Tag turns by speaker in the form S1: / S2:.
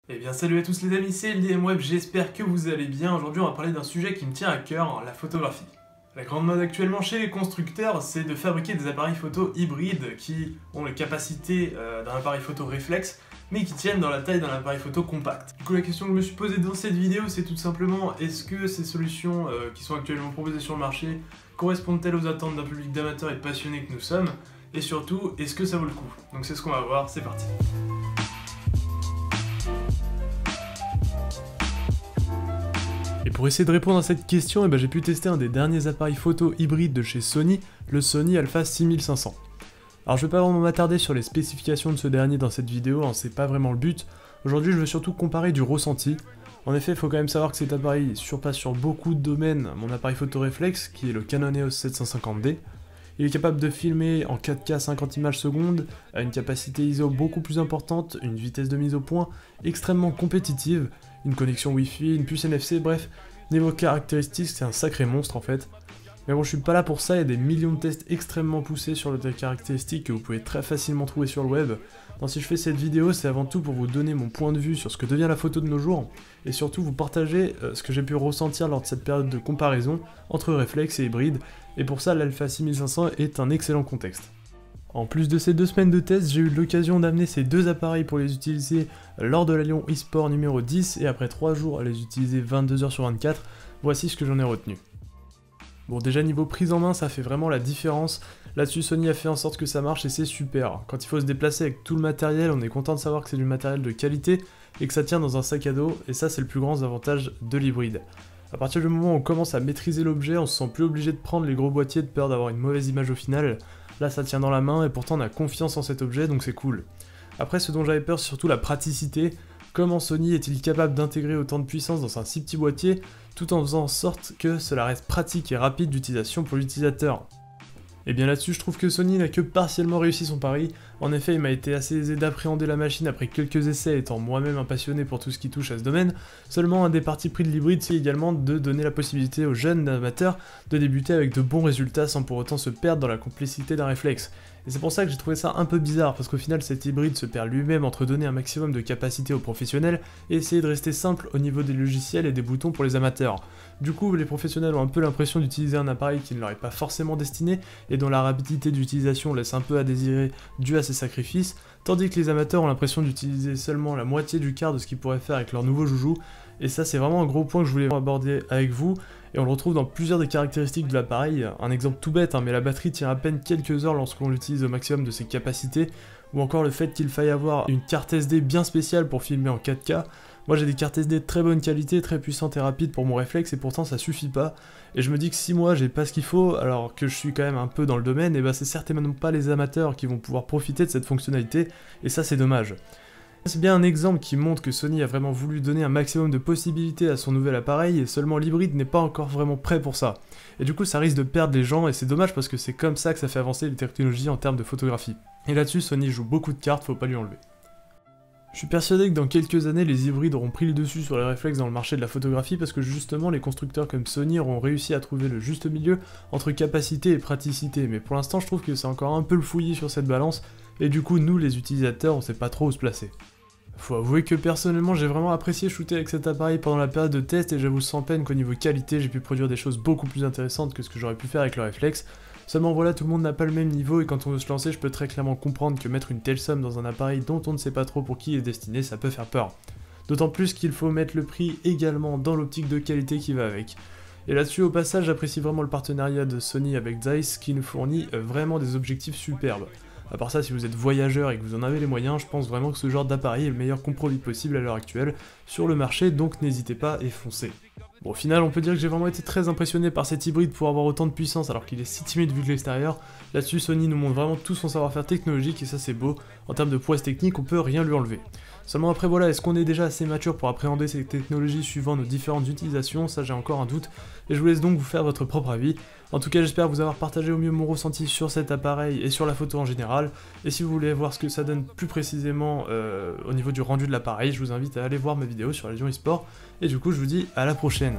S1: Eh bien salut à tous les amis, c'est LDMWeb, j'espère que vous allez bien. Aujourd'hui on va parler d'un sujet qui me tient à cœur, la photographie. La grande mode actuellement chez les constructeurs, c'est de fabriquer des appareils photo hybrides qui ont les capacités d'un appareil photo réflexe, mais qui tiennent dans la taille d'un appareil photo compact. Du coup la question que je me suis posée dans cette vidéo, c'est tout simplement, est-ce que ces solutions qui sont actuellement proposées sur le marché correspondent-elles aux attentes d'un public d'amateurs et de passionnés que nous sommes? Et surtout, est-ce que ça vaut le coup? Donc c'est ce qu'on va voir, c'est parti. Et pour essayer de répondre à cette question, j'ai pu tester un des derniers appareils photo hybrides de chez Sony, le Sony Alpha 6500. Alors je vais pas vraiment m'attarder sur les spécifications de ce dernier dans cette vidéo, c'est pas vraiment le but. Aujourd'hui je veux surtout comparer du ressenti. En effet, il faut quand même savoir que cet appareil surpasse sur beaucoup de domaines mon appareil photo réflexe, qui est le Canon EOS 750D. Il est capable de filmer en 4K 50 images secondes, à une capacité ISO beaucoup plus importante, une vitesse de mise au point extrêmement compétitive, une connexion Wi-Fi, une puce NFC, bref, niveau caractéristiques, c'est un sacré monstre en fait. Mais bon, je suis pas là pour ça, il y a des millions de tests extrêmement poussés sur les caractéristiques que vous pouvez très facilement trouver sur le web. Donc si je fais cette vidéo, c'est avant tout pour vous donner mon point de vue sur ce que devient la photo de nos jours, et surtout vous partager ce que j'ai pu ressentir lors de cette période de comparaison entre réflexe et hybride, et pour ça l'Alpha 6500 est un excellent contexte. En plus de ces 2 semaines de tests, j'ai eu l'occasion d'amener ces 2 appareils pour les utiliser lors de la Lyon eSport numéro 10, et après 3 jours à les utiliser 22h sur 24, voici ce que j'en ai retenu. Bon, déjà niveau prise en main, ça fait vraiment la différence. Là-dessus, Sony a fait en sorte que ça marche et c'est super. Quand il faut se déplacer avec tout le matériel, on est content de savoir que c'est du matériel de qualité et que ça tient dans un sac à dos, et ça c'est le plus grand avantage de l'hybride. À partir du moment où on commence à maîtriser l'objet, on se sent plus obligé de prendre les gros boîtiers de peur d'avoir une mauvaise image au final. Là ça tient dans la main et pourtant on a confiance en cet objet, donc c'est cool. Après, ce dont j'avais peur, c'est surtout la praticité. Comment Sony est-il capable d'intégrer autant de puissance dans un si petit boîtier, tout en faisant en sorte que cela reste pratique et rapide d'utilisation pour l'utilisateur? Et bien là-dessus, je trouve que Sony n'a que partiellement réussi son pari. En effet, il m'a été assez aisé d'appréhender la machine après quelques essais, étant moi-même un passionné pour tout ce qui touche à ce domaine. Seulement, un des partis pris de l'hybride, c'est également de donner la possibilité aux jeunes amateurs de débuter avec de bons résultats sans pour autant se perdre dans la complexité d'un réflexe. Et c'est pour ça que j'ai trouvé ça un peu bizarre, parce qu'au final cet hybride se perd lui-même entre donner un maximum de capacité aux professionnels et essayer de rester simple au niveau des logiciels et des boutons pour les amateurs. Du coup, les professionnels ont un peu l'impression d'utiliser un appareil qui ne leur est pas forcément destiné et dont la rapidité d'utilisation laisse un peu à désirer dû à ses sacrifices, tandis que les amateurs ont l'impression d'utiliser seulement la moitié du quart de ce qu'ils pourraient faire avec leur nouveau joujou. Et ça, c'est vraiment un gros point que je voulais aborder avec vous, et on le retrouve dans plusieurs des caractéristiques de l'appareil. Un exemple tout bête, mais la batterie tient à peine quelques heures lorsqu'on l'utilise au maximum de ses capacités, ou encore le fait qu'il faille avoir une carte SD bien spéciale pour filmer en 4K. Moi j'ai des cartes SD de très bonne qualité, très puissantes et rapides pour mon réflexe, et pourtant ça suffit pas. Et je me dis que si moi j'ai pas ce qu'il faut, alors que je suis quand même un peu dans le domaine, et c'est certainement pas les amateurs qui vont pouvoir profiter de cette fonctionnalité, et ça c'est dommage. C'est bien un exemple qui montre que Sony a vraiment voulu donner un maximum de possibilités à son nouvel appareil, et seulement l'hybride n'est pas encore vraiment prêt pour ça. Et du coup ça risque de perdre les gens, et c'est dommage parce que c'est comme ça que ça fait avancer les technologies en termes de photographie. Et là-dessus Sony joue beaucoup de cartes, faut pas lui enlever. Je suis persuadé que dans quelques années, les hybrides auront pris le dessus sur les réflexes dans le marché de la photographie, parce que justement les constructeurs comme Sony auront réussi à trouver le juste milieu entre capacité et praticité, mais pour l'instant je trouve que c'est encore un peu le fouillis sur cette balance, et du coup nous les utilisateurs on sait pas trop où se placer. Faut avouer que personnellement j'ai vraiment apprécié shooter avec cet appareil pendant la période de test, et j'avoue sans peine qu'au niveau qualité j'ai pu produire des choses beaucoup plus intéressantes que ce que j'aurais pu faire avec le réflexe. Seulement voilà, tout le monde n'a pas le même niveau, et quand on veut se lancer je peux très clairement comprendre que mettre une telle somme dans un appareil dont on ne sait pas trop pour qui il est destiné, ça peut faire peur. D'autant plus qu'il faut mettre le prix également dans l'optique de qualité qui va avec. Et là-dessus au passage j'apprécie vraiment le partenariat de Sony avec Zeiss qui nous fournit vraiment des objectifs superbes. À part ça, si vous êtes voyageur et que vous en avez les moyens, je pense vraiment que ce genre d'appareil est le meilleur compromis possible à l'heure actuelle sur le marché, donc n'hésitez pas et foncez. Bon, au final, on peut dire que j'ai vraiment été très impressionné par cet hybride pour avoir autant de puissance alors qu'il est si timide vu de l'extérieur. Là-dessus, Sony nous montre vraiment tout son savoir-faire technologique et ça c'est beau. En termes de prouesse technique, on peut rien lui enlever. Seulement après voilà, est-ce qu'on est déjà assez mature pour appréhender ces technologies suivant nos différentes utilisations? Ça j'ai encore un doute, et je vous laisse donc vous faire votre propre avis. En tout cas j'espère vous avoir partagé au mieux mon ressenti sur cet appareil et sur la photo en général, et si vous voulez voir ce que ça donne plus précisément au niveau du rendu de l'appareil, je vous invite à aller voir ma vidéo sur la Lyon eSport, et du coup je vous dis à la prochaine.